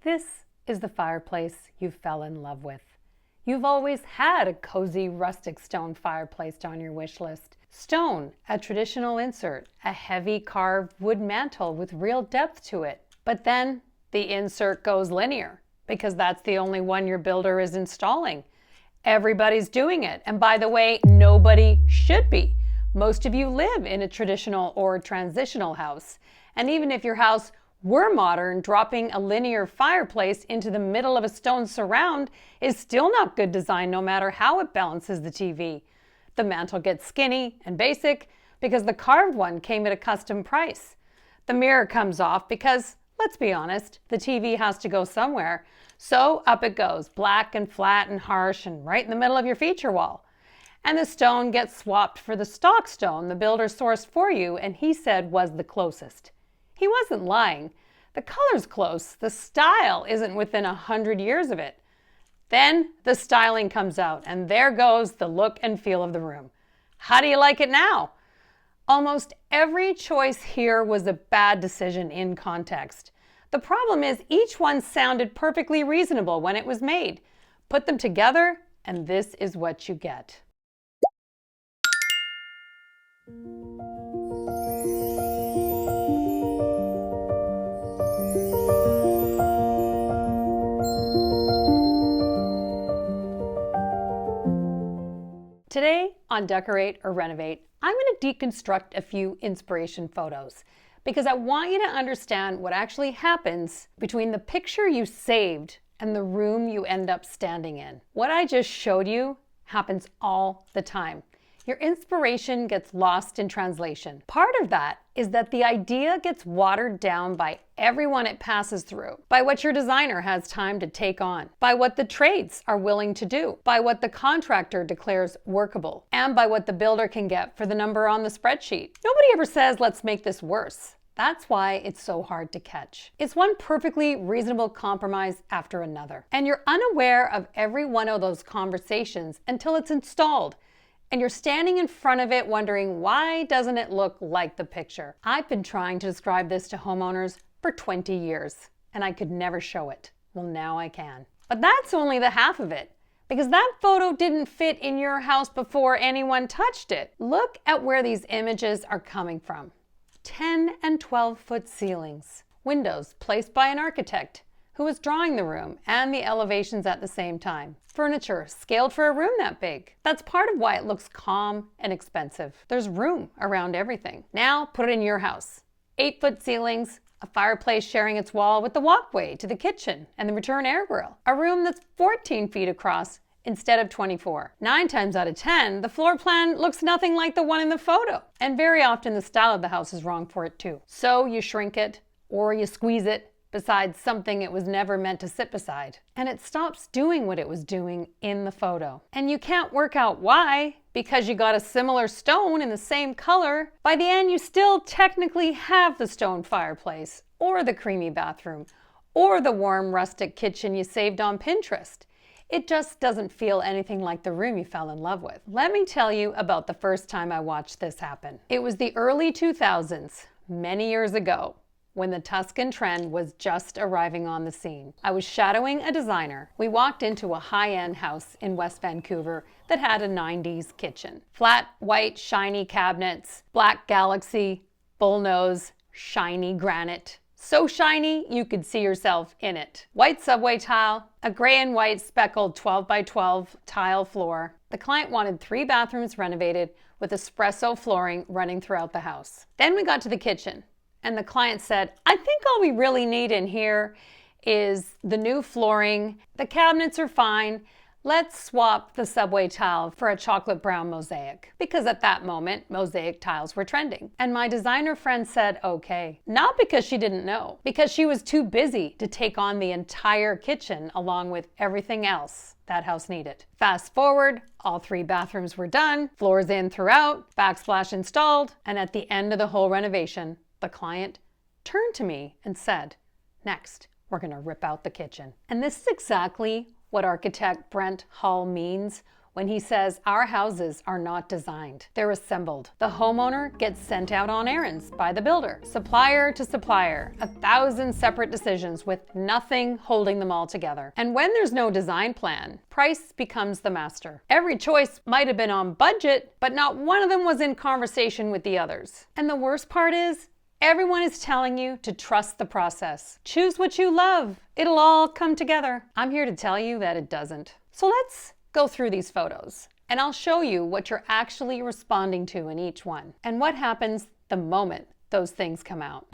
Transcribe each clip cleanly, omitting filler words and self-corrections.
This is the fireplace you fell in love with. You've always had a cozy rustic stone fireplace on your wish list. Stone, a traditional insert, a heavy carved wood mantle with real depth to it. But then the insert goes linear because that's the only one your builder is installing. Everybody's doing it. And by the way, nobody should be. Most of you live in a traditional or transitional house. And even if your house were modern, dropping a linear fireplace into the middle of a stone surround is still not good design no matter how it balances the TV. The mantle gets skinny and basic because the carved one came at a custom price. The mirror comes off because, let's be honest, the TV has to go somewhere. So up it goes, black and flat and harsh and right in the middle of your feature wall. And the stone gets swapped for the stock stone the builder sourced for you and he said was the closest. He wasn't lying. The color's close. The style isn't within 100 years of it. Then the styling comes out, and there goes the look and feel of the room. How do you like it now? Almost every choice here was a bad decision in context. The problem is each one sounded perfectly reasonable when it was made. Put them together, and this is what you get. Today on Decorate or Renovate, I'm going to deconstruct a few inspiration photos because I want you to understand what actually happens between the picture you saved and the room you end up standing in. What I just showed you happens all the time. Your inspiration gets lost in translation. Part of that is that the idea gets watered down by everyone it passes through, by what your designer has time to take on, by what the trades are willing to do, by what the contractor declares workable, and by what the builder can get for the number on the spreadsheet. Nobody ever says, let's make this worse. That's why it's so hard to catch. It's one perfectly reasonable compromise after another. And you're unaware of every one of those conversations until it's installed. And you're standing in front of it wondering, why doesn't it look like the picture? I've been trying to describe this to homeowners for 20 years, and I could never show it. Well, now I can. But that's only the half of it, because that photo didn't fit in your house before anyone touched it. Look at where these images are coming from. 10 and 12-foot ceilings, windows placed by an architect who was drawing the room and the elevations at the same time. Furniture scaled for a room that big. That's part of why it looks calm and expensive. There's room around everything. Now put it in your house. 8-foot ceilings, a fireplace sharing its wall with the walkway to the kitchen and the return air grill. A room that's 14 feet across instead of 24. 9 times out of 10, the floor plan looks nothing like the one in the photo. And very often the style of the house is wrong for it too. So you shrink it or you squeeze it beside something it was never meant to sit beside. And it stops doing what it was doing in the photo. And you can't work out why, because you got a similar stone in the same color. By the end, you still technically have the stone fireplace, or the creamy bathroom, or the warm rustic kitchen you saved on Pinterest. It just doesn't feel anything like the room you fell in love with. Let me tell you about the first time I watched this happen. It was the early 2000s, many years ago, when the Tuscan trend was just arriving on the scene. I was shadowing a designer. We walked into a high-end house in West Vancouver that had a 90s kitchen. Flat, white, shiny cabinets, black galaxy, bullnose, shiny granite. So shiny, you could see yourself in it. White subway tile, a gray and white speckled 12 by 12 tile floor. The client wanted 3 bathrooms renovated with espresso flooring running throughout the house. Then we got to the kitchen. And the client said, I think all we really need in here is the new flooring. The cabinets are fine. Let's swap the subway tile for a chocolate brown mosaic. Because at that moment, mosaic tiles were trending. And my designer friend said, okay. Not because she didn't know, because she was too busy to take on the entire kitchen along with everything else that house needed. Fast forward, all 3 bathrooms were done, floors in throughout, backsplash installed, and at the end of the whole renovation, the client turned to me and said, next, we're going to rip out the kitchen. And this is exactly what architect Brent Hull means when he says our houses are not designed. They're assembled. The homeowner gets sent out on errands by the builder, supplier to supplier, 1,000 separate decisions with nothing holding them all together. And when there's no design plan, price becomes the master. Every choice might have been on budget, but not one of them was in conversation with the others. And the worst part is, everyone is telling you to trust the process. Choose what you love. It'll all come together. I'm here to tell you that it doesn't. So let's go through these photos, and I'll show you what you're actually responding to in each one, and what happens the moment those things come out.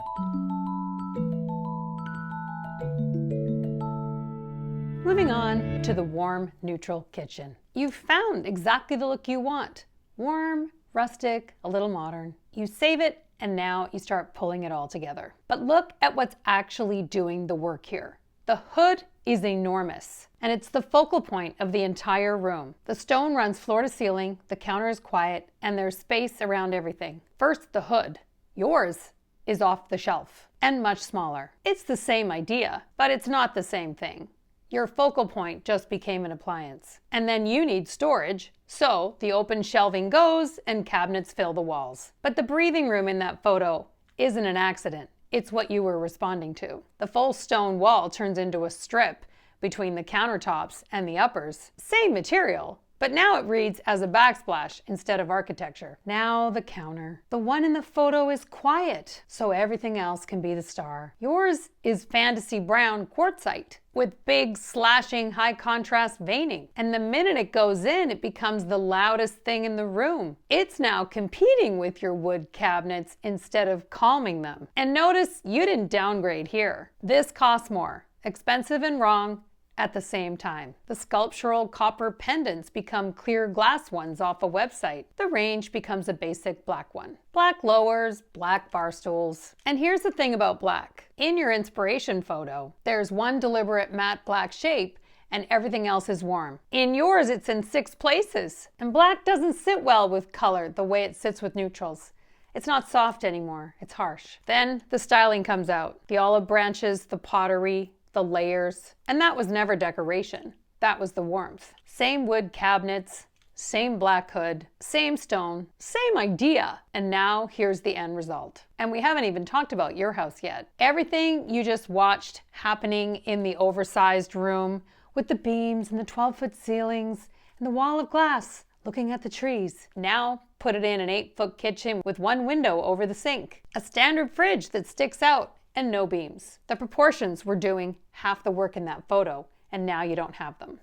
Moving on to the warm, neutral kitchen. You've found exactly the look you want. Warm, rustic, a little modern. You save it, and now you start pulling it all together. But look at what's actually doing the work here. The hood is enormous, and it's the focal point of the entire room. The stone runs floor to ceiling, the counter is quiet, and there's space around everything. First, the hood. Yours is off the shelf and much smaller. It's the same idea, but it's not the same thing. Your focal point just became an appliance. And then you need storage, so the open shelving goes and cabinets fill the walls. But the breathing room in that photo isn't an accident. It's what you were responding to. The full stone wall turns into a strip between the countertops and the uppers. Same material, but now it reads as a backsplash instead of architecture. Now the counter. The one in the photo is quiet, so everything else can be the star. Yours is fantasy brown quartzite with big slashing high contrast veining. And the minute it goes in, it becomes the loudest thing in the room. It's now competing with your wood cabinets instead of calming them. And notice you didn't downgrade here. This costs more. Expensive and wrong at the same time. The sculptural copper pendants become clear glass ones off a website. The range becomes a basic black one. Black lowers, black bar stools. And here's the thing about black. In your inspiration photo, there's one deliberate matte black shape and everything else is warm. In yours, it's in 6 places. And black doesn't sit well with color the way it sits with neutrals. It's not soft anymore, it's harsh. Then the styling comes out. The olive branches, the pottery, the layers, and that was never decoration. That was the warmth. Same wood cabinets, same black hood, same stone, same idea. And now here's the end result. And we haven't even talked about your house yet. Everything you just watched happening in the oversized room with the beams and the 12-foot ceilings and the wall of glass looking at the trees. Now put it in an 8-foot kitchen with one window over the sink, a standard fridge that sticks out, and no beams. The proportions were doing half the work in that photo, and now you don't have them.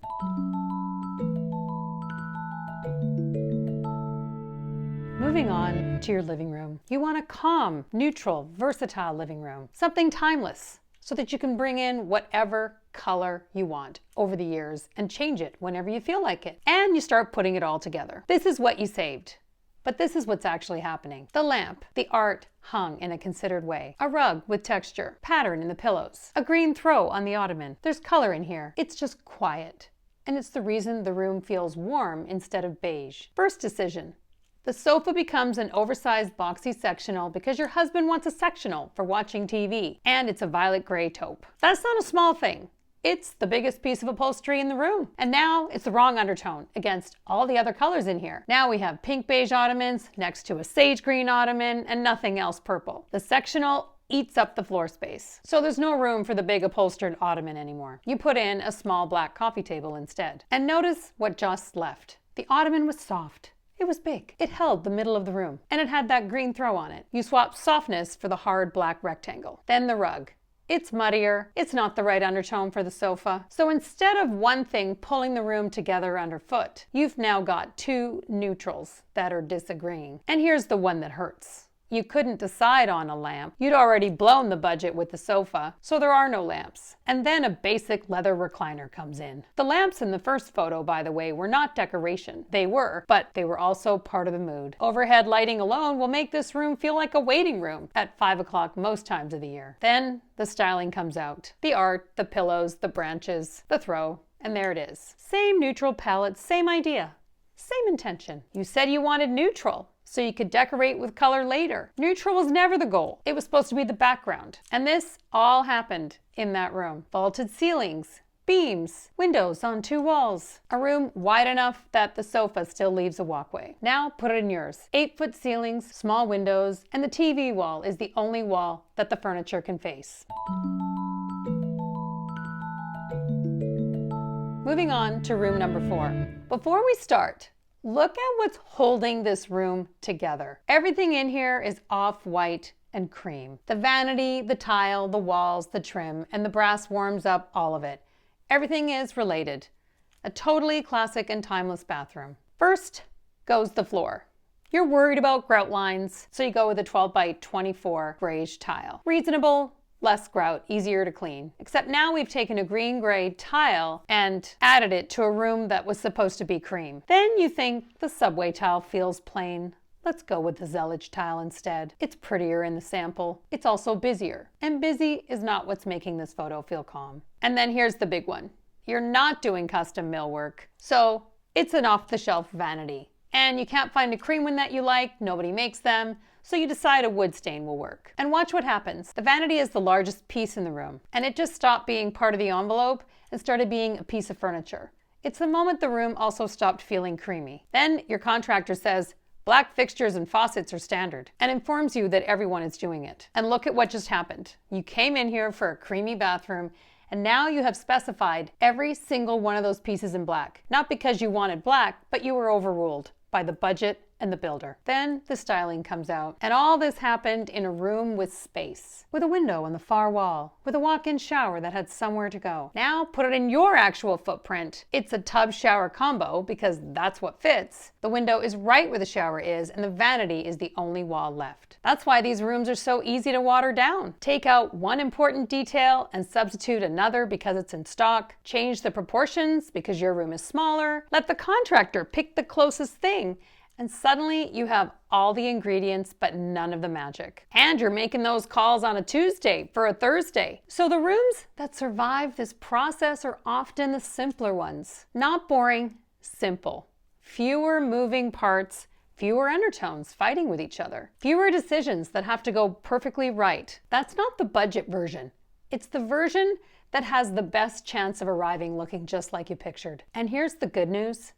Moving on to your living room. You want a calm, neutral, versatile living room. Something timeless, so that you can bring in whatever color you want over the years and change it whenever you feel like it. And you start putting it all together. This is what you saved. But this is what's actually happening. The lamp, the art hung in a considered way. A rug with texture, pattern in the pillows. A green throw on the ottoman. There's color in here. It's just quiet. And it's the reason the room feels warm instead of beige. First decision. The sofa becomes an oversized boxy sectional because your husband wants a sectional for watching TV. And it's a violet gray taupe. That's not a small thing. It's the biggest piece of upholstery in the room. And now it's the wrong undertone against all the other colors in here. Now we have pink beige ottomans next to a sage green ottoman and nothing else purple. The sectional eats up the floor space. So there's no room for the big upholstered ottoman anymore. You put in a small black coffee table instead. And notice what just left. The ottoman was soft. It was big. It held the middle of the room. And it had that green throw on it. You swapped softness for the hard black rectangle. Then the rug. It's muddier. It's not the right undertone for the sofa. So instead of one thing pulling the room together underfoot, you've now got 2 neutrals that are disagreeing. And here's the one that hurts. You couldn't decide on a lamp. You'd already blown the budget with the sofa, so there are no lamps. And then a basic leather recliner comes in. The lamps in the first photo, by the way, were not decoration. They were, but they were also part of the mood. Overhead lighting alone will make this room feel like a waiting room at 5 o'clock most times of the year. Then the styling comes out. The art, the pillows, the branches, the throw, and there it is. Same neutral palette, same idea, same intention. You said you wanted neutral, so you could decorate with color later. Neutral was never the goal. It was supposed to be the background. And this all happened in that room. Vaulted ceilings, beams, windows on 2 walls, a room wide enough that the sofa still leaves a walkway. Now put it in yours. 8-foot ceilings, small windows, and the TV wall is the only wall that the furniture can face. Moving on to room number 4. Before we start, look at what's holding this room together. Everything in here is off-white and cream. The vanity, the tile, the walls, the trim, and the brass warms up all of it. Everything is related. A totally classic and timeless bathroom. First goes the floor. You're worried about grout lines, so you go with a 12 by 24 grayish tile. Reasonable, less grout, easier to clean. Except now we've taken a green-gray tile and added it to a room that was supposed to be cream. Then you think the subway tile feels plain. Let's go with the Zellage tile instead. It's prettier in the sample. It's also busier. And busy is not what's making this photo feel calm. And then here's the big one. You're not doing custom millwork, so it's an off-the-shelf vanity. And you can't find a cream one that you like, nobody makes them, so you decide a wood stain will work. And watch what happens. The vanity is the largest piece in the room, and it just stopped being part of the envelope and started being a piece of furniture. It's the moment the room also stopped feeling creamy. Then your contractor says, black fixtures and faucets are standard, and informs you that everyone is doing it. And look at what just happened. You came in here for a creamy bathroom, and now you have specified every single one of those pieces in black. Not because you wanted black, but you were overruled by the budget and the builder. Then the styling comes out. And all this happened in a room with space, with a window on the far wall, with a walk-in shower that had somewhere to go. Now put it in your actual footprint. It's a tub shower combo because that's what fits. The window is right where the shower is, and the vanity is the only wall left. That's why these rooms are so easy to water down. Take out one important detail and substitute another because it's in stock. Change the proportions because your room is smaller. Let the contractor pick the closest thing. And suddenly you have all the ingredients, but none of the magic. And you're making those calls on a Tuesday for a Thursday. So the rooms that survive this process are often the simpler ones. Not boring, simple. Fewer moving parts, fewer undertones fighting with each other. Fewer decisions that have to go perfectly right. That's not the budget version. It's the version that has the best chance of arriving looking just like you pictured. And here's the good news.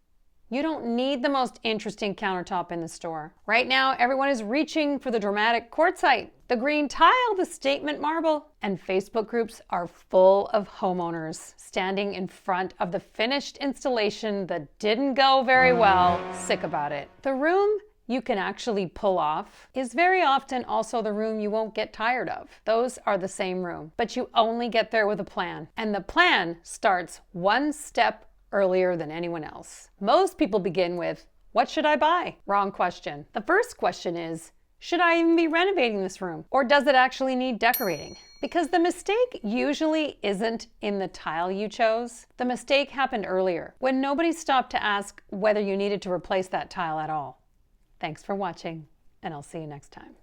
You don't need the most interesting countertop in the store. Right now, everyone is reaching for the dramatic quartzite, the green tile, the statement marble. And Facebook groups are full of homeowners standing in front of the finished installation that didn't go very well, sick about it. The room you can actually pull off is very often also the room you won't get tired of. Those are the same room, but you only get there with a plan. And the plan starts one step earlier than anyone else. Most people begin with, what should I buy? Wrong question. The first question is, should I even be renovating this room? Or does it actually need decorating? Because the mistake usually isn't in the tile you chose. The mistake happened earlier, when nobody stopped to ask whether you needed to replace that tile at all. Thanks for watching, and I'll see you next time.